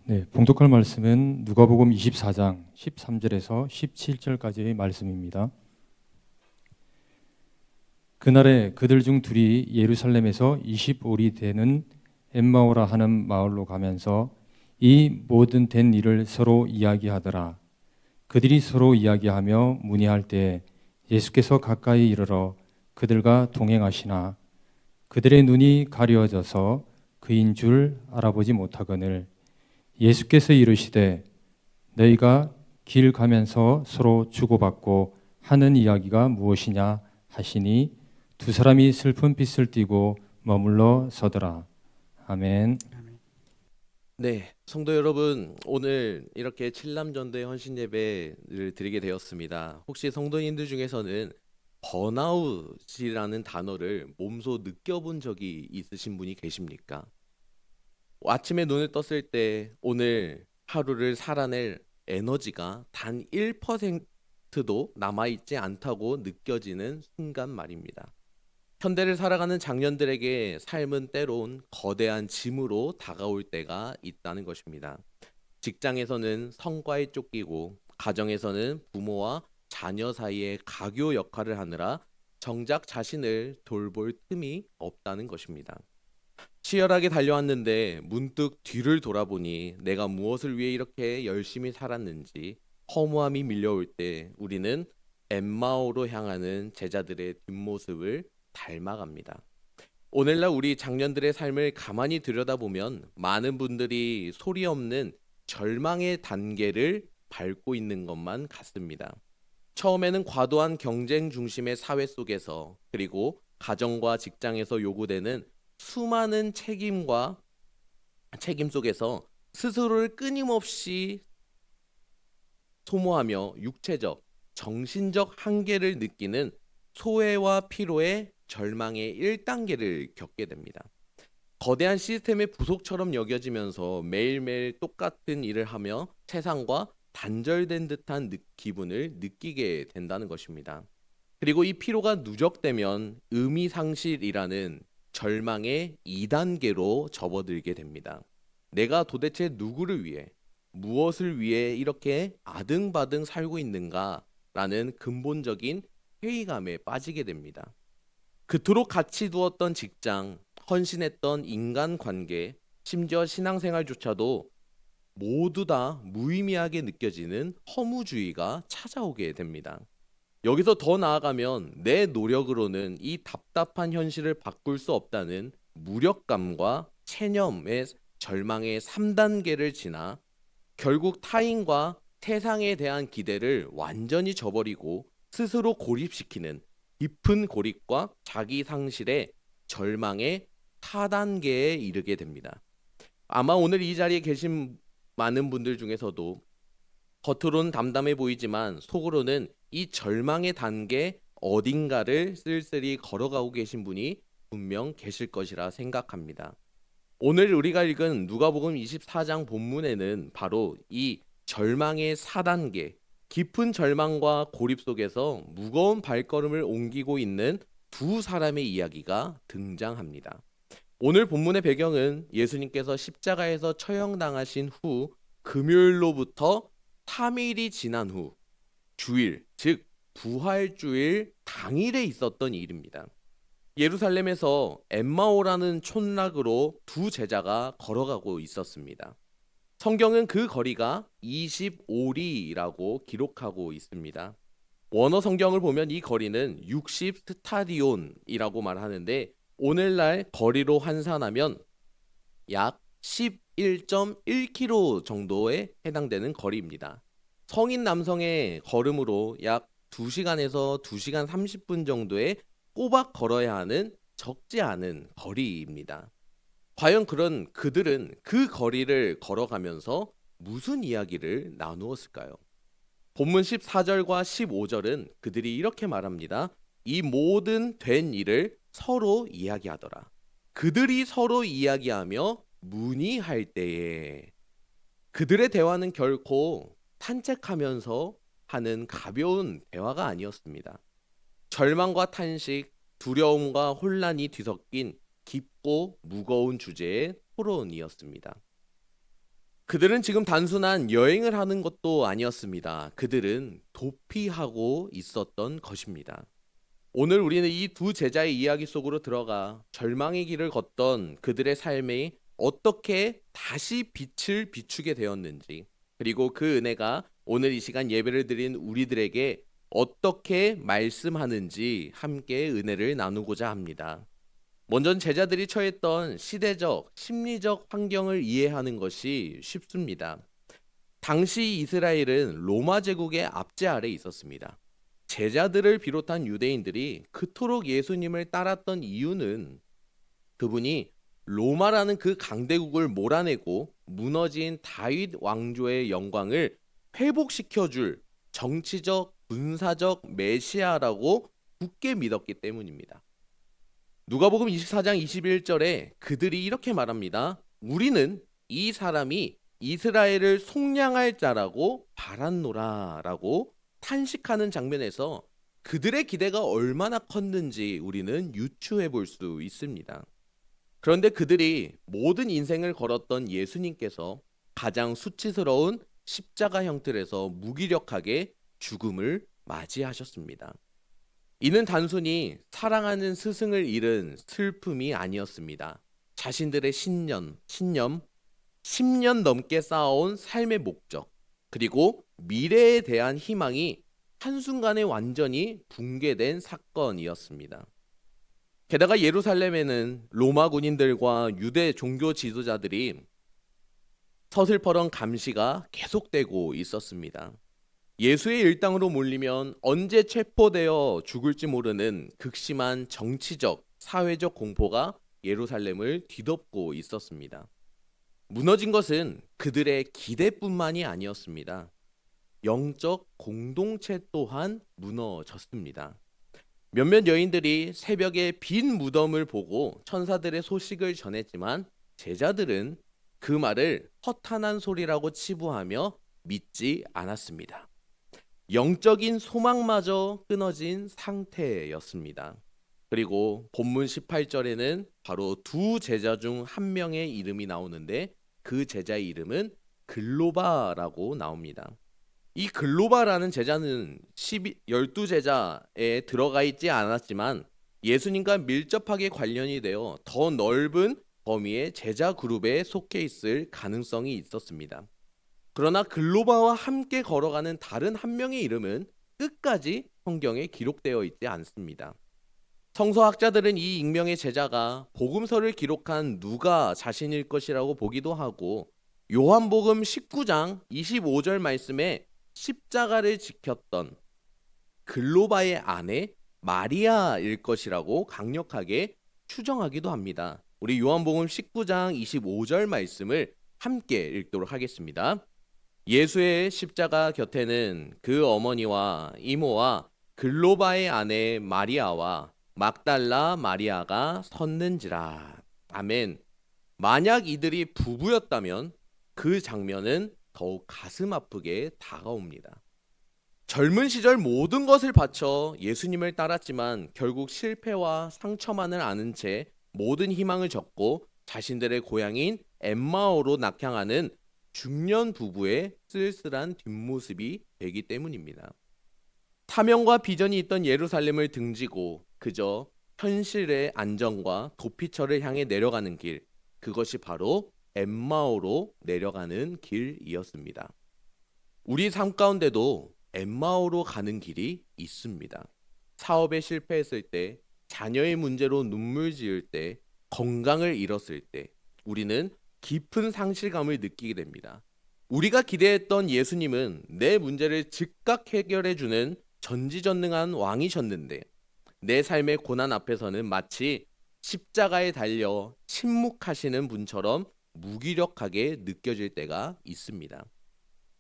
네, 봉독할 말씀은 누가복음 24장 13절에서 17절까지의 말씀입니다. 그날에 그들 중 둘이 예루살렘에서 25리 되는 엠마오라 하는 마을로 가면서 이 모든 된 일을 서로 이야기하더라. 그들이 서로 이야기하며 문의할 때 예수께서 가까이 이르러 그들과 동행하시나 그들의 눈이 가려져서 그인 줄 알아보지 못하거늘 예수께서 이르시되 너희가 길 가면서 서로 주고받고 하는 이야기가 무엇이냐 하시니 두 사람이 슬픈 빛을 띠고 머물러 서더라. 아멘. 네, 성도 여러분, 오늘 이렇게 칠남전도의 헌신 예배를 드리게 되었습니다. 혹시 성도님들 중에서는 번아웃이라는 단어를 몸소 느껴본 적이 있으신 분이 계십니까? 아침에 눈을 떴을 때 오늘 하루를 살아낼 에너지가 단 1%도 남아있지 않다고 느껴지는 순간 말입니다. 현대를 살아가는 장년들에게 삶은 때론 거대한 짐으로 다가올 때가 있다는 것입니다. 직장에서는 성과에 쫓기고 가정에서는 부모와 자녀 사이의 가교 역할을 하느라 정작 자신을 돌볼 틈이 없다는 것입니다. 치열하게 달려왔는데 문득 뒤를 돌아보니 내가 무엇을 위해 이렇게 열심히 살았는지 허무함이 밀려올 때 우리는 엠마오로 향하는 제자들의 뒷모습을 닮아갑니다. 오늘날 우리 장년들의 삶을 가만히 들여다보면 많은 분들이 소리 없는 절망의 단계를 밟고 있는 것만 같습니다. 처음에는 과도한 경쟁 중심의 사회 속에서 그리고 가정과 직장에서 요구되는 수많은 책임 속에서 스스로를 끊임없이 소모하며 육체적, 정신적 한계를 느끼는 소외와 피로의 절망의 1단계를 겪게 됩니다. 거대한 시스템의 부속처럼 여겨지면서 매일매일 똑같은 일을 하며 세상과 단절된 듯한 기분을 느끼게 된다는 것입니다. 그리고 이 피로가 누적되면 의미상실이라는 절망의 2단계로 접어들게 됩니다. 내가 도대체 누구를 위해, 무엇을 위해 이렇게 아등바등 살고 있는가라는 근본적인 회의감에 빠지게 됩니다. 그토록 가치 두었던 직장, 헌신했던 인간관계, 심지어 신앙생활조차도 모두 다 무의미하게 느껴지는 허무주의가 찾아오게 됩니다. 여기서 더 나아가면 내 노력으로는 이 답답한 현실을 바꿀 수 없다는 무력감과 체념의 절망의 3단계를 지나 결국 타인과 세상에 대한 기대를 완전히 저버리고 스스로 고립시키는 깊은 고립과 자기 상실의 절망의 4단계에 이르게 됩니다. 아마 오늘 이 자리에 계신 많은 분들 중에서도 겉으로는 담담해 보이지만 속으로는 이 절망의 단계 어딘가를 쓸쓸히 걸어가고 계신 분이 분명 계실 것이라 생각합니다. 오늘 우리가 읽은 누가복음 24장 본문에는 바로 이 절망의 4단계, 깊은 절망과 고립 속에서 무거운 발걸음을 옮기고 있는 두 사람의 이야기가 등장합니다. 오늘 본문의 배경은 예수님께서 십자가에서 처형당하신 후 금요일로부터 3일이 지난 후 주일, 즉 부활주일 당일에 있었던 일입니다. 예루살렘에서 엠마오라는 촌락으로 두 제자가 걸어가고 있었습니다. 성경은 그 거리가 25리라고 기록하고 있습니다. 원어 성경을 보면 이 거리는 60 스타디온이라고 말하는데 오늘날 거리로 환산하면 약 11.1km 정도에 해당되는 거리입니다. 성인 남성의 걸음으로 약 2시간에서 2시간 30분 정도의 꼬박 걸어야 하는 적지 않은 거리입니다. 과연 그들은 그 거리를 걸어가면서 무슨 이야기를 나누었을까요? 본문 14절과 15절은 그들이 이렇게 말합니다. 이 모든 된 일을 서로 이야기하더라. 그들이 서로 이야기하며 문의할 때에 그들의 대화는 결코 산책하면서 하는 가벼운 대화가 아니었습니다. 절망과 탄식, 두려움과 혼란이 뒤섞인 깊고 무거운 주제의 토론이었습니다. 그들은 지금 단순한 여행을 하는 것도 아니었습니다. 그들은 도피하고 있었던 것입니다. 오늘 우리는 이 두 제자의 이야기 속으로 들어가 절망의 길을 걷던 그들의 삶에 어떻게 다시 빛을 비추게 되었는지, 그리고 그 은혜가 오늘 이 시간 예배를 드린 우리들에게 어떻게 말씀하는지 함께 은혜를 나누고자 합니다. 먼저 제자들이 처했던 시대적, 심리적 환경을 이해하는 것이 쉽습니다. 당시 이스라엘은 로마 제국의 압제 아래 있었습니다. 제자들을 비롯한 유대인들이 그토록 예수님을 따랐던 이유는 그분이 로마라는 그 강대국을 몰아내고 무너진 다윗 왕조의 영광을 회복시켜 줄 정치적, 군사적 메시아라고 굳게 믿었기 때문입니다. 누가복음 24장 21절에 그들이 이렇게 말합니다. 우리는 이 사람이 이스라엘을 속량할 자라고 바랐노라라고 탄식하는 장면에서 그들의 기대가 얼마나 컸는지 우리는 유추해 볼 수 있습니다. 그런데 그들이 모든 인생을 걸었던 예수님께서 가장 수치스러운 십자가 형틀에서 무기력하게 죽음을 맞이하셨습니다. 이는 단순히 사랑하는 스승을 잃은 슬픔이 아니었습니다. 자신들의 신념, 10년 넘게 쌓아온 삶의 목적, 그리고 미래에 대한 희망이 한순간에 완전히 붕괴된 사건이었습니다. 게다가 예루살렘에는 로마 군인들과 유대 종교 지도자들이 서슬퍼런 감시가 계속되고 있었습니다. 예수의 일당으로 몰리면 언제 체포되어 죽을지 모르는 극심한 정치적, 사회적 공포가 예루살렘을 뒤덮고 있었습니다. 무너진 것은 그들의 기대뿐만이 아니었습니다. 영적 공동체 또한 무너졌습니다. 몇몇 여인들이 새벽에 빈 무덤을 보고 천사들의 소식을 전했지만 제자들은 그 말을 허탄한 소리라고 치부하며 믿지 않았습니다. 영적인 소망마저 끊어진 상태였습니다. 그리고 본문 18절에는 바로 두 제자 중 한 명의 이름이 나오는데 그 제자의 이름은 글로바라고 나옵니다. 이 글로바라는 제자는 12제자에 들어가 있지 않았지만 예수님과 밀접하게 관련이 되어 더 넓은 범위의 제자 그룹에 속해 있을 가능성이 있었습니다. 그러나 글로바와 함께 걸어가는 다른 한 명의 이름은 끝까지 성경에 기록되어 있지 않습니다. 성서학자들은 이 익명의 제자가 복음서를 기록한 누가 자신일 것이라고 보기도 하고 요한복음 19장 25절 말씀에 십자가를 지켰던 글로바의 아내 마리아일 것이라고 강력하게 추정하기도 합니다. 우리 요한복음 19장 25절 말씀을 함께 읽도록 하겠습니다. 예수의 십자가 곁에는 그 어머니와 이모와 글로바의 아내 마리아와 막달라 마리아가 섰는지라. 아멘. 만약 이들이 부부였다면 그 장면은 더욱 가슴 아프게 다가옵니다. 젊은 시절 모든 것을 바쳐 예수님을 따랐지만 결국 실패와 상처만을 아는 채 모든 희망을 접고 자신들의 고향인 엠마오로 낙향하는 중년 부부의 쓸쓸한 뒷모습이 되기 때문입니다. 사명과 비전이 있던 예루살렘을 등지고 그저 현실의 안정과 도피처를 향해 내려가는 길, 그것이 바로 엠마오로 내려가는 길이었습니다. 우리 삶 가운데도 엠마오로 가는 길이 있습니다. 사업에 실패했을 때, 자녀의 문제로 눈물 지을 때, 건강을 잃었을 때 우리는 깊은 상실감을 느끼게 됩니다. 우리가 기대했던 예수님은 내 문제를 즉각 해결해 주는 전지전능한 왕이셨는데 내 삶의 고난 앞에서는 마치 십자가에 달려 침묵하시는 분처럼 무기력하게 느껴질 때가 있습니다.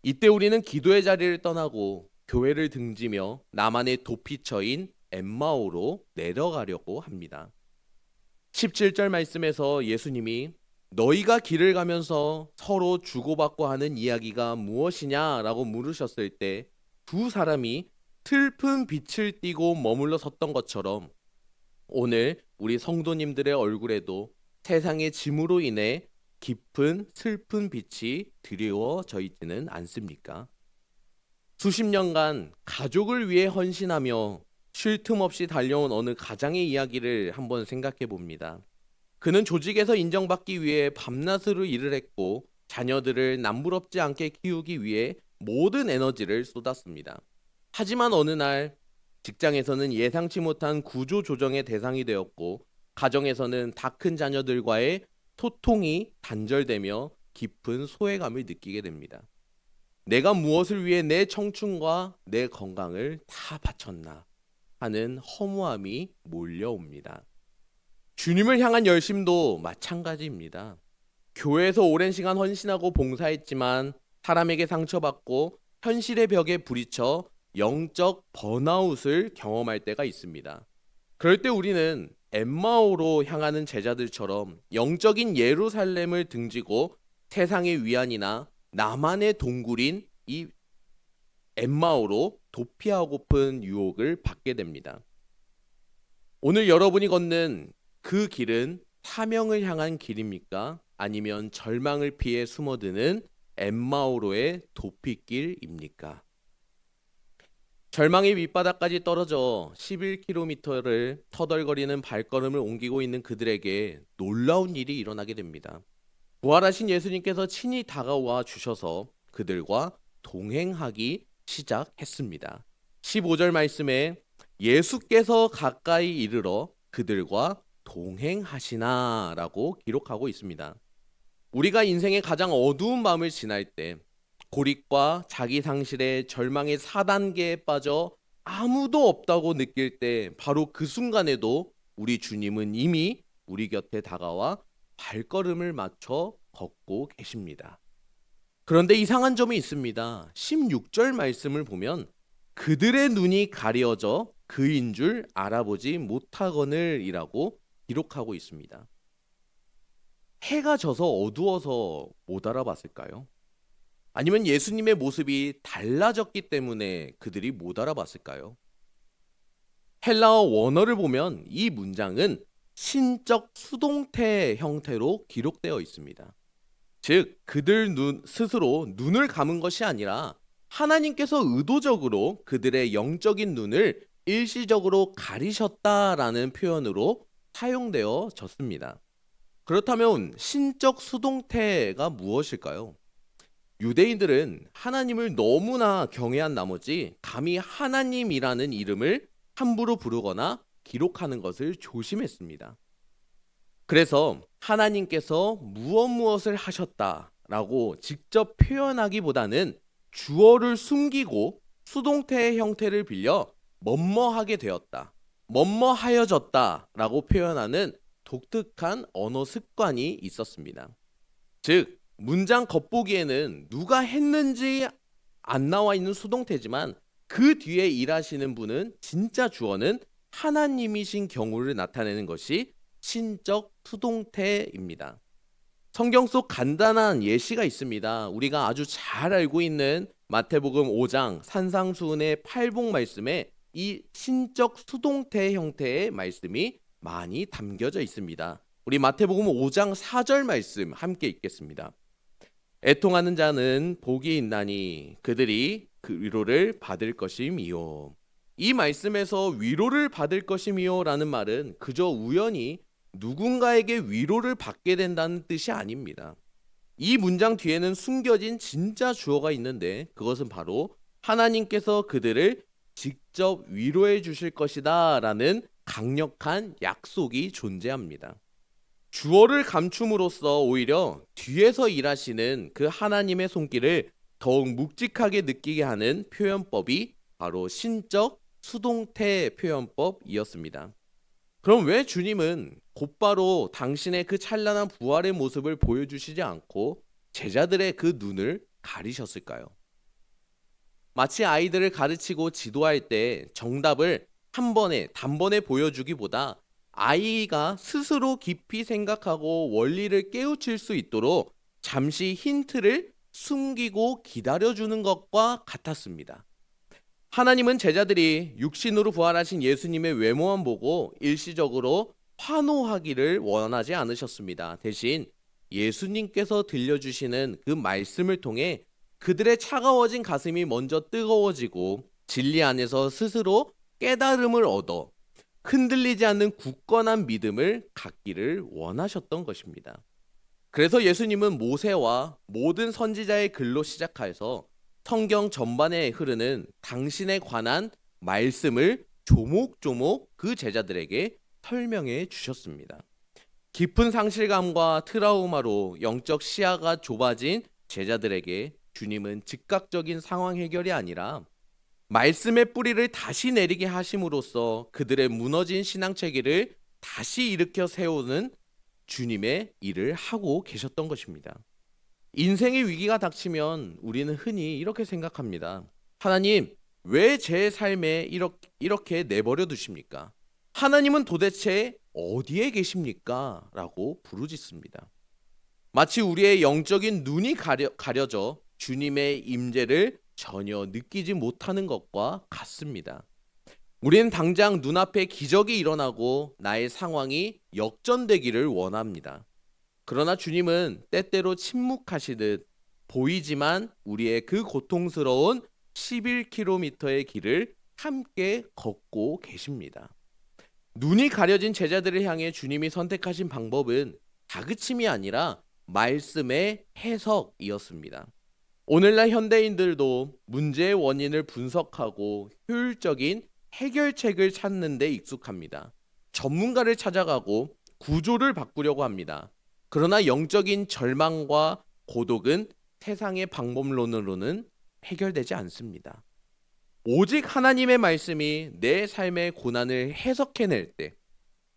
이때 우리는 기도의 자리를 떠나고 교회를 등지며 나만의 도피처인 엠마오로 내려가려고 합니다. 17절 말씀에서 예수님이 너희가 길을 가면서 서로 주고받고 하는 이야기가 무엇이냐라고 물으셨을 때 두 사람이 슬픈 빛을 띠고 머물러 섰던 것처럼 오늘 우리 성도님들의 얼굴에도 세상의 짐으로 인해 깊은 슬픈 빛이 드리워져 있지는 않습니까? 수십 년간 가족을 위해 헌신하며 쉴 틈 없이 달려온 어느 가장의 이야기를 한번 생각해 봅니다. 그는 조직에서 인정받기 위해 밤낮으로 일을 했고 자녀들을 남부럽지 않게 키우기 위해 모든 에너지를 쏟았습니다. 하지만 어느 날 직장에서는 예상치 못한 구조 조정의 대상이 되었고 가정에서는 다 큰 자녀들과의 소통이 단절되며 깊은 소외감을 느끼게 됩니다. 내가 무엇을 위해 내 청춘과 내 건강을 다 바쳤나 하는 허무함이 몰려옵니다. 주님을 향한 열심도 마찬가지입니다. 교회에서 오랜 시간 헌신하고 봉사했지만 사람에게 상처받고 현실의 벽에 부딪혀 영적 번아웃을 경험할 때가 있습니다. 그럴 때 우리는 엠마오로 향하는 제자들처럼 영적인 예루살렘을 등지고 세상의 위안이나 나만의 동굴인 이 엠마오로 도피하고픈 유혹을 받게 됩니다. 오늘 여러분이 걷는 그 길은 사명을 향한 길입니까? 아니면 절망을 피해 숨어드는 엠마오로의 도피길입니까? 절망의 밑바닥까지 떨어져 11km를 터덜거리는 발걸음을 옮기고 있는 그들에게 놀라운 일이 일어나게 됩니다. 부활하신 예수님께서 친히 다가와 주셔서 그들과 동행하기 시작했습니다. 15절 말씀에 예수께서 가까이 이르러 그들과 동행하시나 라고 기록하고 있습니다. 우리가 인생의 가장 어두운 밤을 지날 때 고립과 자기 상실의 절망의 4단계에 빠져 아무도 없다고 느낄 때 바로 그 순간에도 우리 주님은 이미 우리 곁에 다가와 발걸음을 맞춰 걷고 계십니다. 그런데 이상한 점이 있습니다. 16절 말씀을 보면 그들의 눈이 가려져 그인 줄 알아보지 못하거늘이라고 기록하고 있습니다. 해가 져서 어두워서 못 알아봤을까요? 아니면 예수님의 모습이 달라졌기 때문에 그들이 못 알아봤을까요? 헬라어 원어를 보면 이 문장은 신적 수동태 형태로 기록되어 있습니다. 즉, 그들 스스로 눈을 감은 것이 아니라 하나님께서 의도적으로 그들의 영적인 눈을 일시적으로 가리셨다라는 표현으로 사용되어졌습니다. 그렇다면 신적 수동태가 무엇일까요? 유대인들은 하나님을 너무나 경외한 나머지 감히 하나님이라는 이름을 함부로 부르거나 기록하는 것을 조심했습니다. 그래서 하나님께서 무엇을 하셨다라고 직접 표현하기보다는 주어를 숨기고 수동태의 형태를 빌려 뭐뭐하게 되었다, 뭐뭐하여졌다라고 표현하는 독특한 언어 습관이 있었습니다. 즉, 문장 겉보기에는 누가 했는지 안 나와 있는 수동태지만 그 뒤에 일하시는 분은 진짜 주어는 하나님이신 경우를 나타내는 것이 신적 수동태입니다. 성경 속 간단한 예시가 있습니다. 우리가 아주 잘 알고 있는 마태복음 5장 산상수훈의 팔복 말씀에 이 신적 수동태 형태의 말씀이 많이 담겨져 있습니다. 우리 마태복음 5장 4절 말씀 함께 읽겠습니다. 애통하는 자는 복이 있나니 그들이 그 위로를 받을 것임이요. 이 말씀에서 위로를 받을 것임이요 라는 말은 그저 우연히 누군가에게 위로를 받게 된다는 뜻이 아닙니다. 이 문장 뒤에는 숨겨진 진짜 주어가 있는데 그것은 바로 하나님께서 그들을 직접 위로해 주실 것이다 라는 강력한 약속이 존재합니다. 주어를 감춤으로써 오히려 뒤에서 일하시는 그 하나님의 손길을 더욱 묵직하게 느끼게 하는 표현법이 바로 신적 수동태 표현법이었습니다. 그럼 왜 주님은 곧바로 당신의 그 찬란한 부활의 모습을 보여주시지 않고 제자들의 그 눈을 가리셨을까요? 마치 아이들을 가르치고 지도할 때 정답을 한 번에 단번에 보여주기보다 아이가 스스로 깊이 생각하고 원리를 깨우칠 수 있도록 잠시 힌트를 숨기고 기다려주는 것과 같았습니다. 하나님은 제자들이 육신으로 부활하신 예수님의 외모만 보고 일시적으로 환호하기를 원하지 않으셨습니다. 대신 예수님께서 들려주시는 그 말씀을 통해 그들의 차가워진 가슴이 먼저 뜨거워지고 진리 안에서 스스로 깨달음을 얻어 흔들리지 않는 굳건한 믿음을 갖기를 원하셨던 것입니다. 그래서 예수님은 모세와 모든 선지자의 글로 시작해서 성경 전반에 흐르는 당신에 관한 말씀을 조목조목 그 제자들에게 설명해 주셨습니다. 깊은 상실감과 트라우마로 영적 시야가 좁아진 제자들에게 주님은 즉각적인 상황 해결이 아니라 말씀의 뿌리를 다시 내리게 하심으로써 그들의 무너진 신앙 체계를 다시 일으켜 세우는 주님의 일을 하고 계셨던 것입니다. 인생의 위기가 닥치면 우리는 흔히 이렇게 생각합니다. 하나님, 왜 제 삶에 이렇게 내버려 두십니까? 하나님은 도대체 어디에 계십니까? 라고 부르짖습니다. 마치 우리의 영적인 눈이 가려져 주님의 임재를 전혀 느끼지 못하는 것과 같습니다. 우리는 당장 눈앞에 기적이 일어나고 나의 상황이 역전되기를 원합니다. 그러나 주님은 때때로 침묵하시듯 보이지만 우리의 그 고통스러운 11km의 길을 함께 걷고 계십니다. 눈이 가려진 제자들을 향해 주님이 선택하신 방법은 다그침이 아니라 말씀의 해석이었습니다. 오늘날 현대인들도 문제의 원인을 분석하고 효율적인 해결책을 찾는 데 익숙합니다. 전문가를 찾아가고 구조를 바꾸려고 합니다. 그러나 영적인 절망과 고독은 세상의 방법론으로는 해결되지 않습니다. 오직 하나님의 말씀이 내 삶의 고난을 해석해낼 때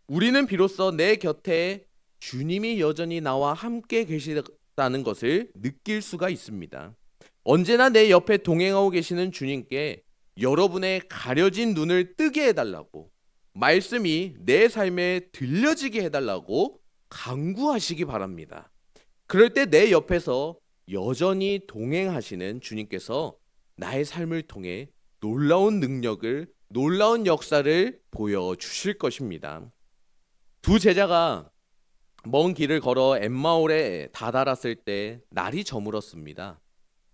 우리는 비로소 내 곁에 주님이 여전히 나와 함께 계시다는 것을 느낄 수가 있습니다. 언제나 내 옆에 동행하고 계시는 주님께 여러분의 가려진 눈을 뜨게 해달라고, 말씀이 내 삶에 들려지게 해달라고 간구하시기 바랍니다. 그럴 때 내 옆에서 여전히 동행하시는 주님께서 나의 삶을 통해 놀라운 능력을, 놀라운 역사를 보여주실 것입니다. 두 제자가 먼 길을 걸어 엠마올에 다다랐을 때 날이 저물었습니다.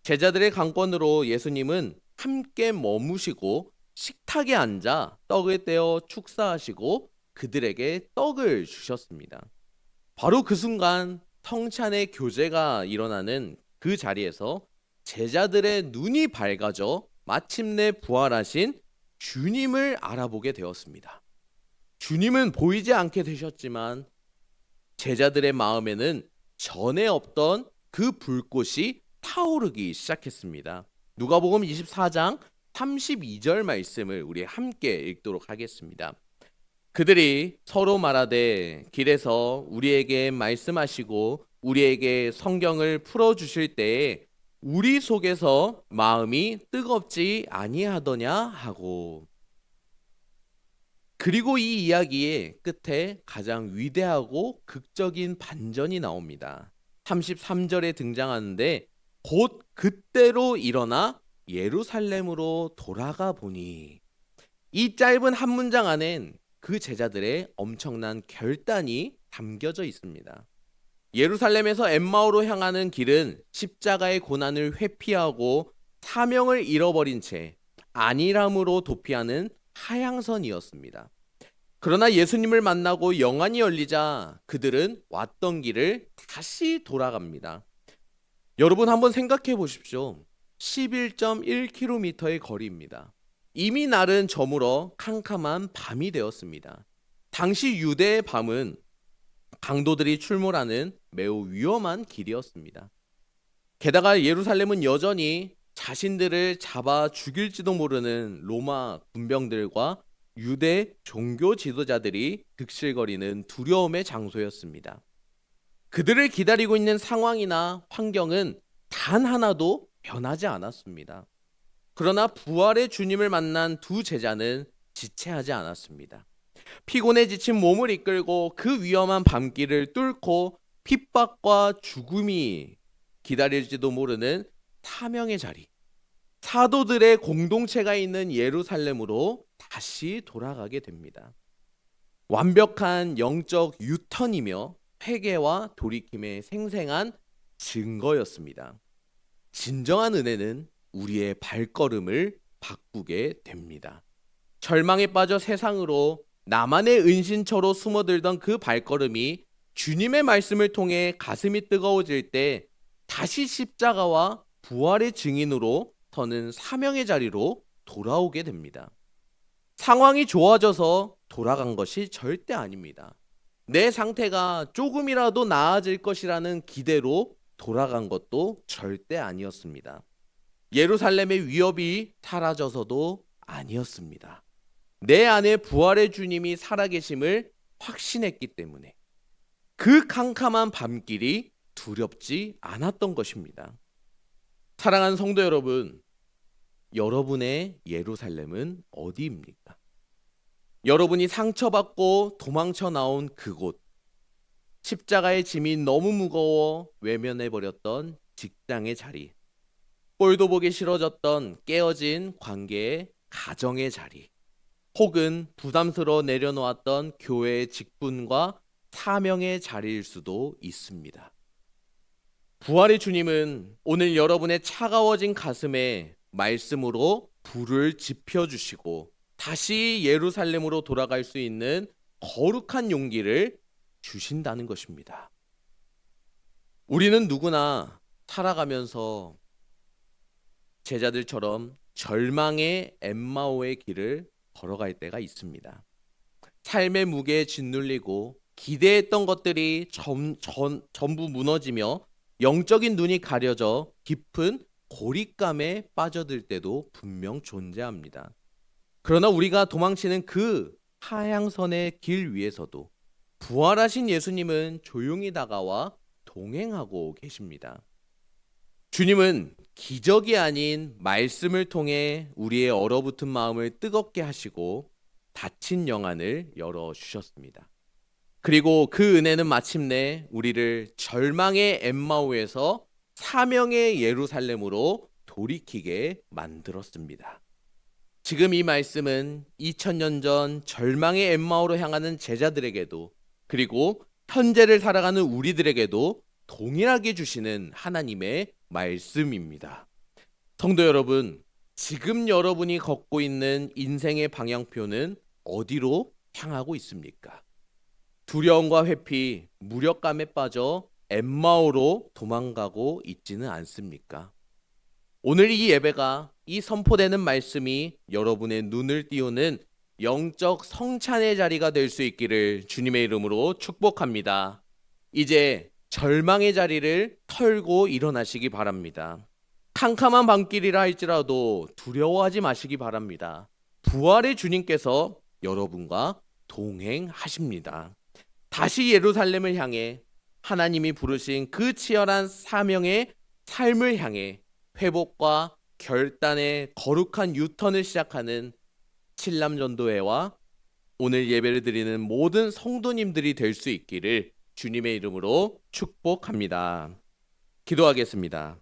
제자들의 강권으로 예수님은 함께 머무시고 식탁에 앉아 떡을 떼어 축사하시고 그들에게 떡을 주셨습니다. 바로 그 순간 성찬의 교제가 일어나는 그 자리에서 제자들의 눈이 밝아져 마침내 부활하신 주님을 알아보게 되었습니다. 주님은 보이지 않게 되셨지만 제자들의 마음에는 전에 없던 그 불꽃이 타오르기 시작했습니다. 누가복음 24장 32절 말씀을 우리 함께 읽도록 하겠습니다. 그들이 서로 말하되 길에서 우리에게 말씀하시고 우리에게 성경을 풀어주실 때에 우리 속에서 마음이 뜨겁지 아니하더냐 하고, 그리고 이 이야기의 끝에 가장 위대하고 극적인 반전이 나옵니다. 33절에 등장하는데 곧 그때로 일어나 예루살렘으로 돌아가 보니, 이 짧은 한 문장 안엔 그 제자들의 엄청난 결단이 담겨져 있습니다. 예루살렘에서 엠마오로 향하는 길은 십자가의 고난을 회피하고 사명을 잃어버린 채 안일함으로 도피하는 하향선이었습니다. 그러나 예수님을 만나고 영안이 열리자 그들은 왔던 길을 다시 돌아갑니다. 여러분 한번 생각해 보십시오. 11.1km의 거리입니다. 이미 날은 저물어 캄캄한 밤이 되었습니다. 당시 유대의 밤은 강도들이 출몰하는 매우 위험한 길이었습니다. 게다가 예루살렘은 여전히 자신들을 잡아 죽일지도 모르는 로마 군병들과 유대 종교 지도자들이 득실거리는 두려움의 장소였습니다. 그들을 기다리고 있는 상황이나 환경은 단 하나도 변하지 않았습니다. 그러나 부활의 주님을 만난 두 제자는 지체하지 않았습니다. 피곤에 지친 몸을 이끌고 그 위험한 밤길을 뚫고 핍박과 죽음이 기다릴지도 모르는 사명의 자리, 사도들의 공동체가 있는 예루살렘으로 다시 돌아가게 됩니다. 완벽한 영적 유턴이며 회개와 돌이킴의 생생한 증거였습니다. 진정한 은혜는 우리의 발걸음을 바꾸게 됩니다. 절망에 빠져 세상으로 나만의 은신처로 숨어들던 그 발걸음이 주님의 말씀을 통해 가슴이 뜨거워질 때 다시 십자가와 부활의 증인으로 서는 사명의 자리로 돌아오게 됩니다. 상황이 좋아져서 돌아간 것이 절대 아닙니다. 내 상태가 조금이라도 나아질 것이라는 기대로 돌아간 것도 절대 아니었습니다. 예루살렘의 위협이 사라져서도 아니었습니다. 내 안에 부활의 주님이 살아계심을 확신했기 때문에 그 캄캄한 밤길이 두렵지 않았던 것입니다. 사랑하는 성도 여러분, 여러분의 예루살렘은 어디입니까? 여러분이 상처받고 도망쳐 나온 그곳, 십자가의 짐이 너무 무거워 외면해버렸던 직장의 자리, 꼴도 보기 싫어졌던 깨어진 관계의 가정의 자리, 혹은 부담스러워 내려놓았던 교회의 직분과 사명의 자리일 수도 있습니다. 부활의 주님은 오늘 여러분의 차가워진 가슴에 말씀으로 불을 지펴주시고 다시 예루살렘으로 돌아갈 수 있는 거룩한 용기를 주신다는 것입니다. 우리는 누구나 살아가면서 제자들처럼 절망의 엠마오의 길을 걸어갈 때가 있습니다. 삶의 무게에 짓눌리고 기대했던 것들이 전부 무너지며 영적인 눈이 가려져 깊은 고립감에 빠져들 때도 분명 존재합니다. 그러나 우리가 도망치는 그 하향선의 길 위에서도 부활하신 예수님은 조용히 다가와 동행하고 계십니다. 주님은 기적이 아닌 말씀을 통해 우리의 얼어붙은 마음을 뜨겁게 하시고 닫힌 영안을 열어주셨습니다. 그리고 그 은혜는 마침내 우리를 절망의 엠마오에서 사명의 예루살렘으로 돌이키게 만들었습니다. 지금 이 말씀은 2000년 전 절망의 엠마오로 향하는 제자들에게도 그리고 현재를 살아가는 우리들에게도 동일하게 주시는 하나님의 말씀입니다. 성도 여러분, 지금 여러분이 걷고 있는 인생의 방향표는 어디로 향하고 있습니까? 두려움과 회피, 무력감에 빠져 엠마오로 도망가고 있지는 않습니까? 오늘 이 예배가 이 선포되는 말씀이 여러분의 눈을 띄우는 영적 성찬의 자리가 될 수 있기를 주님의 이름으로 축복합니다. 이제 절망의 자리를 털고 일어나시기 바랍니다. 캄캄한 밤길이라 할지라도 두려워하지 마시기 바랍니다. 부활의 주님께서 여러분과 동행하십니다. 다시 예루살렘을 향해 하나님이 부르신 그 치열한 사명의 삶을 향해 회복과 결단의 거룩한 유턴을 시작하는 칠남전도회와 오늘 예배를 드리는 모든 성도님들이 될 수 있기를 주님의 이름으로 축복합니다. 기도하겠습니다.